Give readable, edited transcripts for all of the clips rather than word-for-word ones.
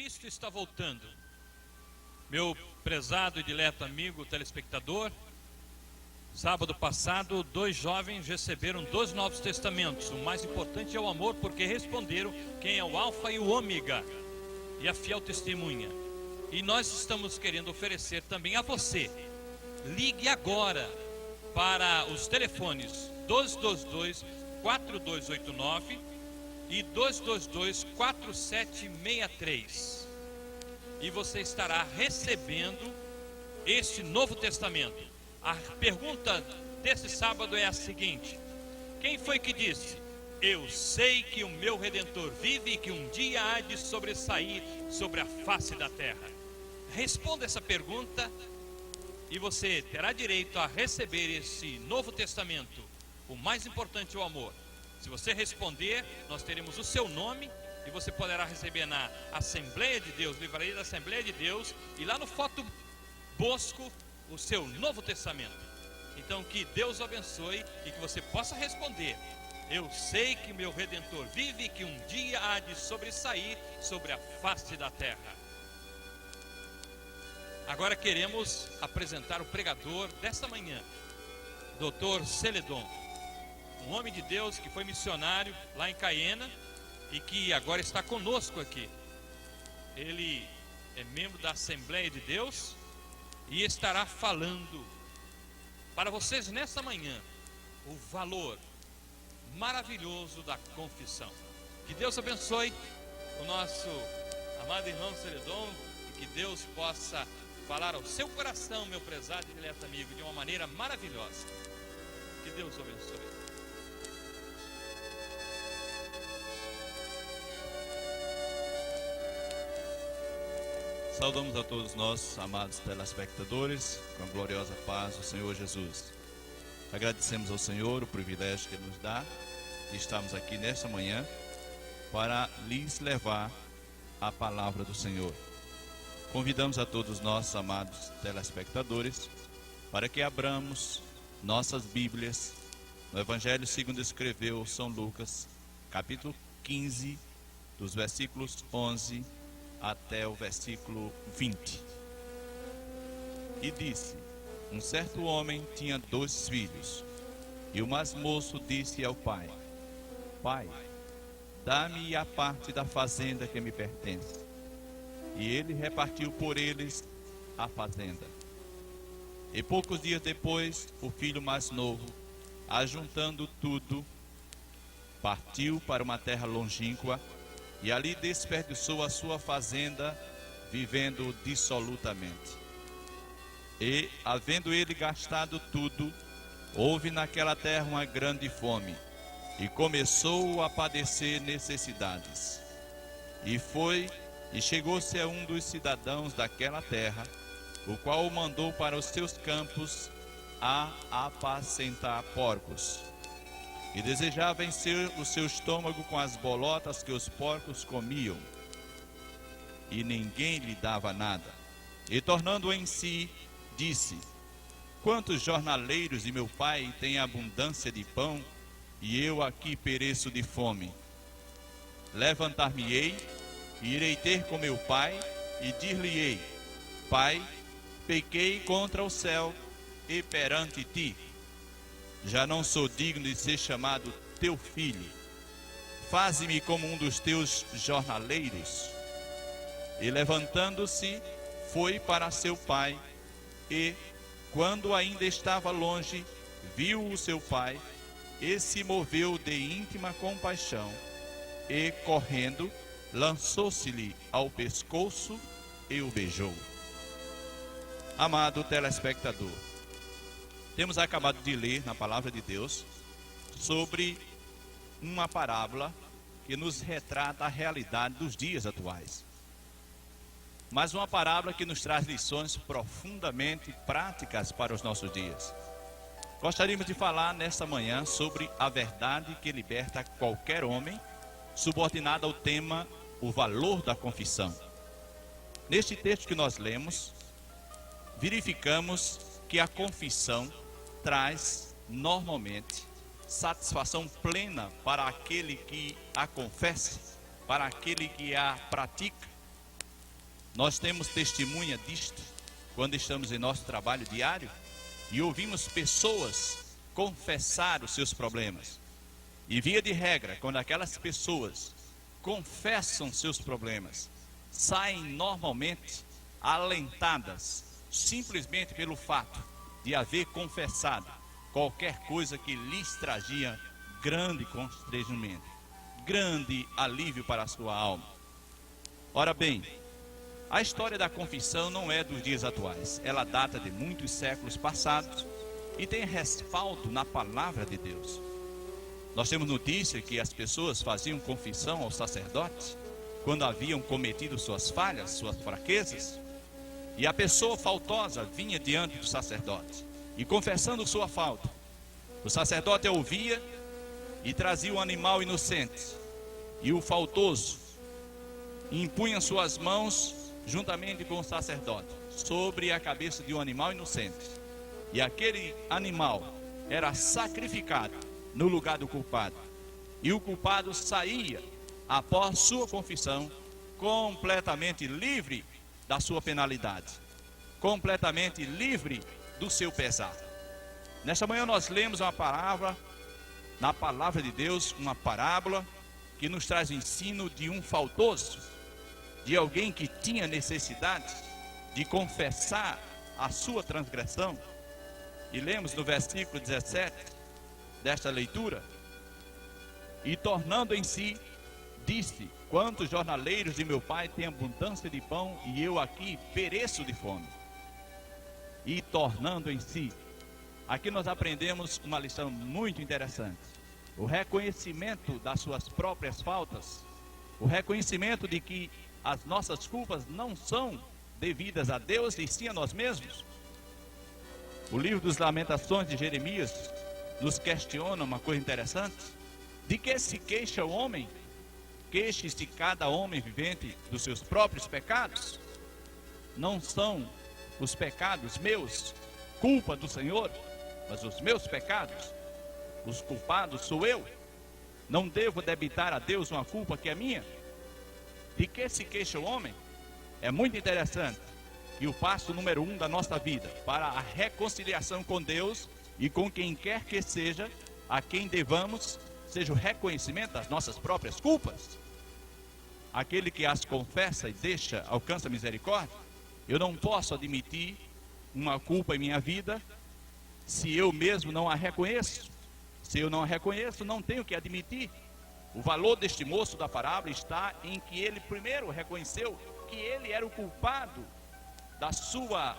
Cristo está voltando. Meu prezado e dileto amigo telespectador, sábado passado, 2 jovens receberam 2 novos testamentos. O mais importante é o amor, porque responderam quem é o Alfa e o Ômega, e a fiel testemunha. E nós estamos querendo oferecer também a você. Ligue agora para os telefones 222-4289 e 222-4763. E você estará recebendo este Novo Testamento. A pergunta desse sábado é a seguinte: quem foi que disse: eu sei que o meu Redentor vive e que um dia há de sobressair sobre a face da terra? Responda essa pergunta e você terá direito a receber esse Novo Testamento. O mais importante é o amor. Se você responder, nós teremos o seu nome e você poderá receber na Assembleia de Deus, Livraria da Assembleia de Deus, e lá no Foto Bosco, o seu Novo Testamento. Então que Deus o abençoe e que você possa responder: eu sei que meu Redentor vive e que um dia há de sobressair sobre a face da terra. Agora queremos apresentar o pregador desta manhã, Dr. Celedon, um homem de Deus que foi missionário lá em Caiena e que agora está conosco aqui. Ele é membro da Assembleia de Deus e estará falando para vocês nesta manhã o valor maravilhoso da confissão. Que Deus abençoe o nosso amado irmão Celedon e que Deus possa falar ao seu coração, meu prezado e dileto amigo, de uma maneira maravilhosa. Que Deus o abençoe. Saudamos a todos nós, amados telespectadores, com a gloriosa paz do Senhor Jesus. Agradecemos ao Senhor o privilégio que Ele nos dá de estarmos aqui nesta manhã para lhes levar a palavra do Senhor. Convidamos a todos nós, amados telespectadores, para que abramos nossas Bíblias no Evangelho segundo escreveu São Lucas, capítulo 15, dos versículos 11 até o versículo 20. E disse: um certo homem tinha 2 filhos, e o mais moço disse ao pai: pai, dá-me a parte da fazenda que me pertence. E ele repartiu por eles a fazenda. E poucos dias depois, o filho mais novo, ajuntando tudo, partiu para uma terra longínqua, e ali desperdiçou a sua fazenda, vivendo dissolutamente. E, havendo ele gastado tudo, houve naquela terra uma grande fome, e começou a padecer necessidades. E chegou-se a um dos cidadãos daquela terra, o qual o mandou para os seus campos a apacentar porcos. E desejava encher o seu estômago com as bolotas que os porcos comiam. E ninguém lhe dava nada. E tornando em si, disse: quantos jornaleiros de meu pai têm abundância de pão, e eu aqui pereço de fome. Levantar-me-ei, e irei ter com meu pai, e dir-lhe-ei: pai, pequei contra o céu e perante ti. Já não sou digno de ser chamado teu filho. Faze-me como um dos teus jornaleiros. E levantando-se, foi para seu pai, e, quando ainda estava longe, viu o seu pai, e se moveu de íntima compaixão, e, correndo, lançou-se-lhe ao pescoço e o beijou. Amado telespectador, temos acabado de ler na Palavra de Deus sobre uma parábola que nos retrata a realidade dos dias atuais. Mas uma parábola que nos traz lições profundamente práticas para os nossos dias. Gostaríamos de falar nesta manhã sobre a verdade que liberta qualquer homem, subordinada ao tema o valor da confissão. Neste texto que nós lemos, verificamos que a confissão traz normalmente satisfação plena para aquele que a confessa, para aquele que a pratica. Nós temos testemunha disto quando estamos em nosso trabalho diário e ouvimos pessoas confessar os seus problemas. E via de regra, quando aquelas pessoas confessam seus problemas, saem normalmente alentadas, simplesmente pelo fato de haver confessado qualquer coisa que lhes trazia grande constrangimento, grande alívio para a sua alma. Ora bem, a história da confissão não é dos dias atuais, ela data de muitos séculos passados e tem respaldo na palavra de Deus. Nós temos notícia que as pessoas faziam confissão ao sacerdote quando haviam cometido suas falhas, suas fraquezas, e a pessoa faltosa vinha diante do sacerdote e confessando sua falta, o sacerdote a ouvia e trazia o animal inocente, e o faltoso impunha suas mãos juntamente com o sacerdote sobre a cabeça de um animal inocente, e aquele animal era sacrificado no lugar do culpado, e o culpado saía após sua confissão completamente livre da sua penalidade, completamente livre do seu pesar. Nesta manhã nós lemos uma palavra, na palavra de Deus, uma parábola que nos traz o ensino de um faltoso, de alguém que tinha necessidade de confessar a sua transgressão. E lemos no versículo 17 desta leitura: e tornando em si, disse: quantos jornaleiros de meu pai têm abundância de pão, e eu aqui pereço de fome. E tornando em si, aqui nós aprendemos uma lição muito interessante: o reconhecimento das suas próprias faltas, o reconhecimento de que as nossas culpas não são devidas a Deus e sim a nós mesmos. O livro dos Lamentações de Jeremias nos questiona uma coisa interessante: de que se queixa o homem? Queixe-se cada homem vivente dos seus próprios pecados. Não são os pecados meus culpa do Senhor, mas os meus pecados, os culpados sou eu. Não devo debitar a Deus uma culpa que é minha. De que se queixa o homem? É muito interessante. E o passo número 1 da nossa vida para a reconciliação com Deus e com quem quer que seja a quem devamos, seja o reconhecimento das nossas próprias culpas. Aquele que as confessa e deixa, alcança misericórdia. Eu não posso admitir uma culpa em minha vida se eu mesmo não a reconheço. Se eu não a reconheço, não tenho que admitir. O valor deste moço da parábola está em que ele primeiro reconheceu que ele era o culpado da sua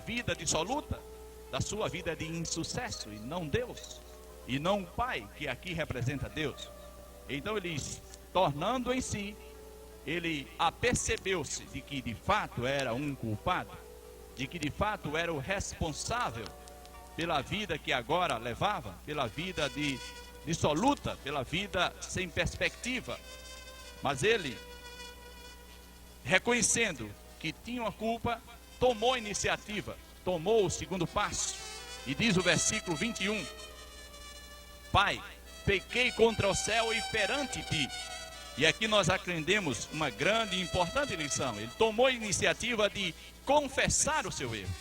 vida dissoluta, da sua vida de insucesso, e não Deus, e não o Pai, que aqui representa Deus. Então ele, tornando em si, ele apercebeu-se de que de fato era um culpado, de que de fato era o responsável pela vida que agora levava, pela vida dissoluta, pela vida sem perspectiva. Mas ele, reconhecendo que tinha uma culpa, tomou a iniciativa, tomou o segundo passo. E diz o versículo 21: Pai, pequei contra o céu e perante ti. E aqui nós aprendemos uma grande e importante lição. Ele tomou a iniciativa de confessar o seu erro.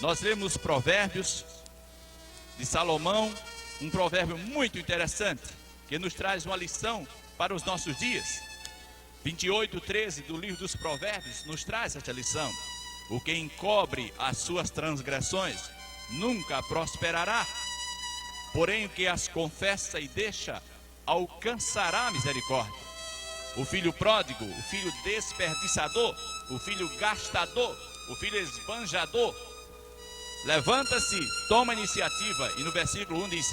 Nós lemos Provérbios de Salomão, um provérbio muito interessante, que nos traz uma lição para os nossos dias. 28:13 do livro dos Provérbios nos traz essa lição: o que encobre as suas transgressões nunca prosperará, porém o que as confessa e deixa alcançará misericórdia. O filho pródigo, o filho desperdiçador, o filho gastador, o filho esbanjador, levanta-se, toma iniciativa, e no versículo 1 diz: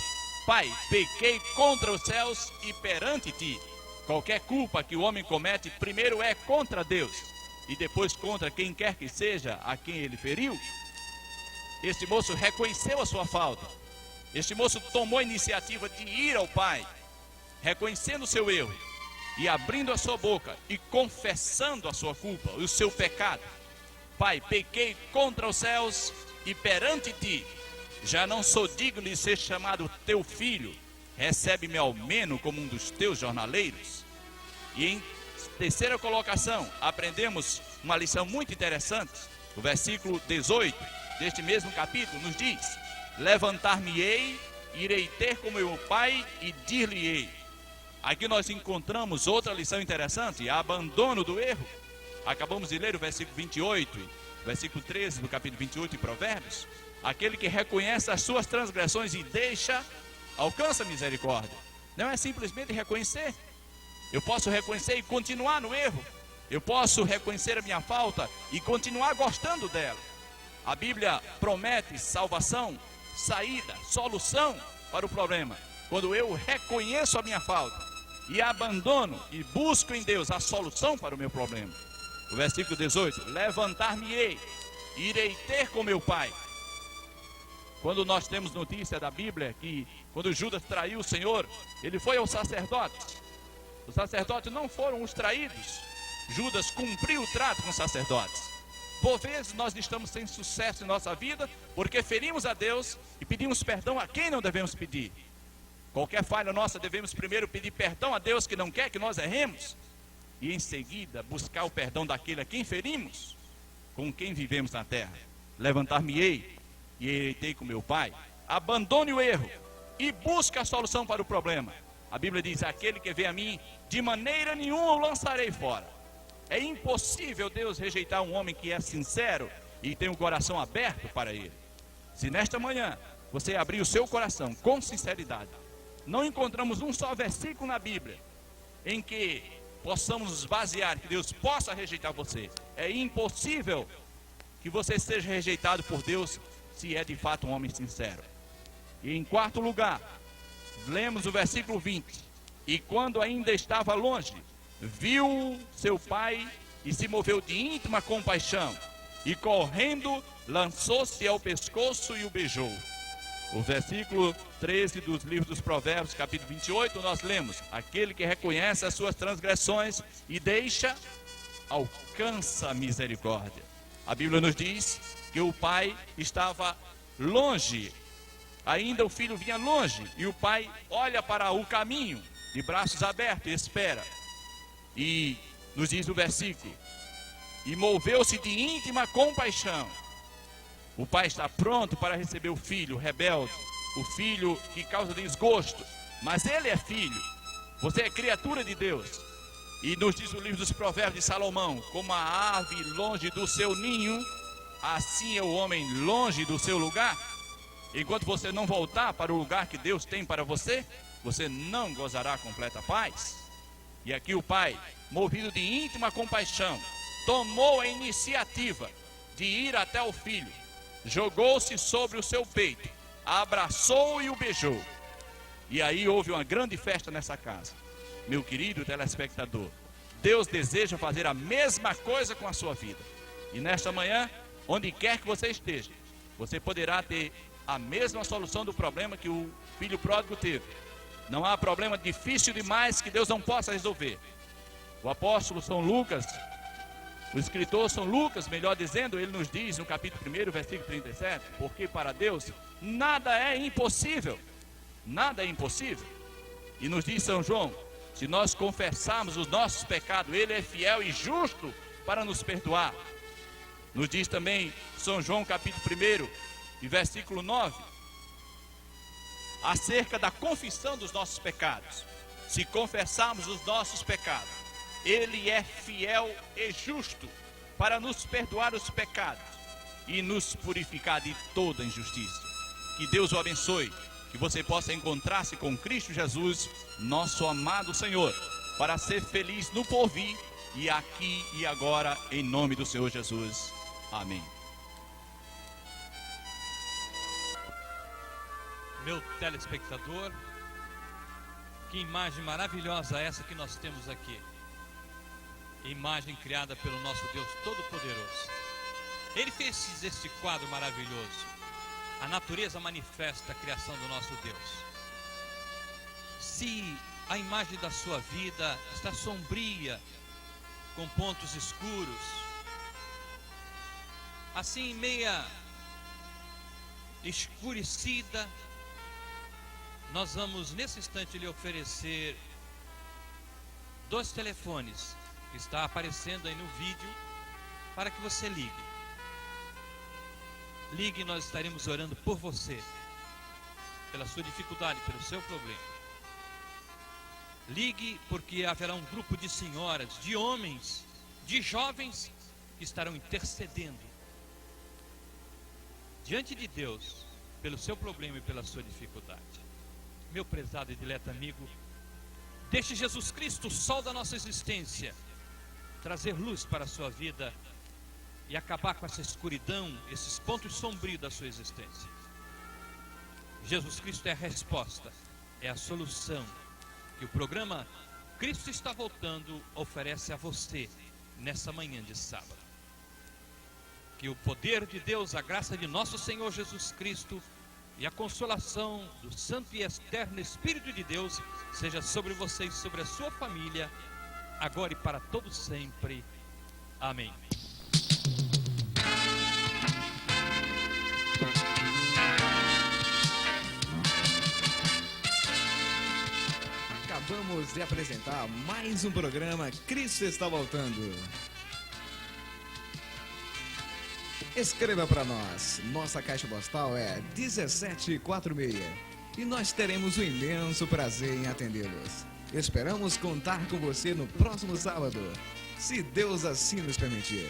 Pai, pequei contra os céus e perante ti. Qualquer culpa que o homem comete, primeiro é contra Deus, e depois contra quem quer que seja a quem ele feriu. Este moço reconheceu a sua falta. Este moço tomou a iniciativa de ir ao Pai, reconhecendo o seu erro, e abrindo a sua boca, e confessando a sua culpa, o seu pecado. Pai, pequei contra os céus e perante ti, já não sou digno de ser chamado teu filho, recebe-me ao menos como um dos teus jornaleiros. E em terceira colocação, aprendemos uma lição muito interessante. O versículo 18 deste mesmo capítulo nos diz: levantar-me-ei, irei ter com meu pai e dir-lhe-ei. Aqui nós encontramos outra lição interessante: abandono do erro. Acabamos de ler o versículo 28, versículo 13 do capítulo 28 de Provérbios. Aquele que reconhece as suas transgressões e deixa, alcança misericórdia. Não é simplesmente reconhecer. Eu posso reconhecer e continuar no erro. Eu posso reconhecer a minha falta e continuar gostando dela. A Bíblia promete salvação, saída, solução para o problema. Quando eu reconheço a minha falta e abandono e busco em Deus a solução para o meu problema. O versículo 18: levantar-me-ei, irei ter com meu pai. Quando nós temos notícia da Bíblia que quando Judas traiu o Senhor, ele foi ao sacerdote. Os sacerdotes não foram os traídos. Judas cumpriu o trato com os sacerdotes. Por vezes nós estamos sem sucesso em nossa vida porque ferimos a Deus e pedimos perdão a quem não devemos pedir. Qualquer falha nossa, devemos primeiro pedir perdão a Deus, que não quer que nós erremos, e em seguida buscar o perdão daquele a quem ferimos, com quem vivemos na terra. Levantar-me-ei e heretei com meu pai. Abandone o erro e busque a solução para o problema. A Bíblia diz: aquele que vem a mim, de maneira nenhuma o lançarei fora. É impossível Deus rejeitar um homem que é sincero e tem o coração aberto para ele. Se nesta manhã você abrir o seu coração com sinceridade, não encontramos um só versículo na Bíblia em que possamos nos basear que Deus possa rejeitar você. É impossível que você seja rejeitado por Deus se é de fato um homem sincero. E em quarto lugar, lemos o versículo 20: e quando ainda estava longe, viu seu pai e se moveu de íntima compaixão, e correndo lançou-se ao pescoço e o beijou. O versículo 13 dos livros dos Provérbios, capítulo 28, nós lemos: aquele que reconhece as suas transgressões e deixa, alcança a misericórdia. A Bíblia nos diz que o pai estava longe, ainda o filho vinha longe, e o pai olha para o caminho de braços abertos e espera. E nos diz o versículo: e moveu-se de íntima compaixão. O pai está pronto para receber o filho rebelde, o filho que causa desgosto, mas ele é filho. Você é criatura de Deus. E nos diz o livro dos Provérbios de Salomão: como a ave longe do seu ninho, assim é o homem longe do seu lugar. Enquanto você não voltar para o lugar que Deus tem para você, você não gozará completa paz. E aqui o pai, movido de íntima compaixão, tomou a iniciativa de ir até o filho, jogou-se sobre o seu peito, abraçou e o beijou. E aí houve uma grande festa nessa casa. Meu querido telespectador, Deus deseja fazer a mesma coisa com a sua vida. E nesta manhã, onde quer que você esteja, você poderá ter a mesma solução do problema que o filho pródigo teve. Não há problema difícil demais que Deus não possa resolver. O apóstolo São Lucas, o escritor São Lucas, melhor dizendo, ele nos diz no capítulo 1, versículo 37, porque para Deus nada é impossível. Nada é impossível. E nos diz São João: se nós confessarmos os nossos pecados, Ele é fiel e justo para nos perdoar. Nos diz também São João capítulo 1 e versículo 9, acerca da confissão dos nossos pecados. Se confessarmos os nossos pecados, Ele é fiel e justo para nos perdoar os pecados e nos purificar de toda injustiça. Que Deus o abençoe, que você possa encontrar-se com Cristo Jesus, nosso amado Senhor, para ser feliz no porvir e aqui e agora, em nome do Senhor Jesus. Amém. Meu telespectador, que imagem maravilhosa essa que nós temos aqui. Imagem criada pelo nosso Deus Todo-Poderoso. Ele fez este quadro maravilhoso. A natureza manifesta a criação do nosso Deus. Se a imagem da sua vida está sombria, com pontos escuros, assim meia escurecida, nós vamos nesse instante lhe oferecer 2 telefones que está aparecendo aí no vídeo para que você ligue. Ligue e nós estaremos orando por você, pela sua dificuldade, pelo seu problema. Ligue porque haverá um grupo de senhoras, de homens, de jovens que estarão intercedendo diante de Deus pelo seu problema e pela sua dificuldade. Meu prezado e dileto amigo, deixe Jesus Cristo, o sol da nossa existência, trazer luz para a sua vida e acabar com essa escuridão, esses pontos sombrios da sua existência. Jesus Cristo é a resposta, é a solução que o programa Cristo Está Voltando oferece a você nessa manhã de sábado. Que o poder de Deus, a graça de nosso Senhor Jesus Cristo e a consolação do Santo e Eterno Espírito de Deus seja sobre você e sobre a sua família, agora e para todo sempre. Amém. Acabamos de apresentar mais um programa Cristo Está Voltando. Escreva para nós. Nossa caixa postal é 1746 e nós teremos o imenso prazer em atendê-los. Esperamos contar com você no próximo sábado, se Deus assim nos permitir.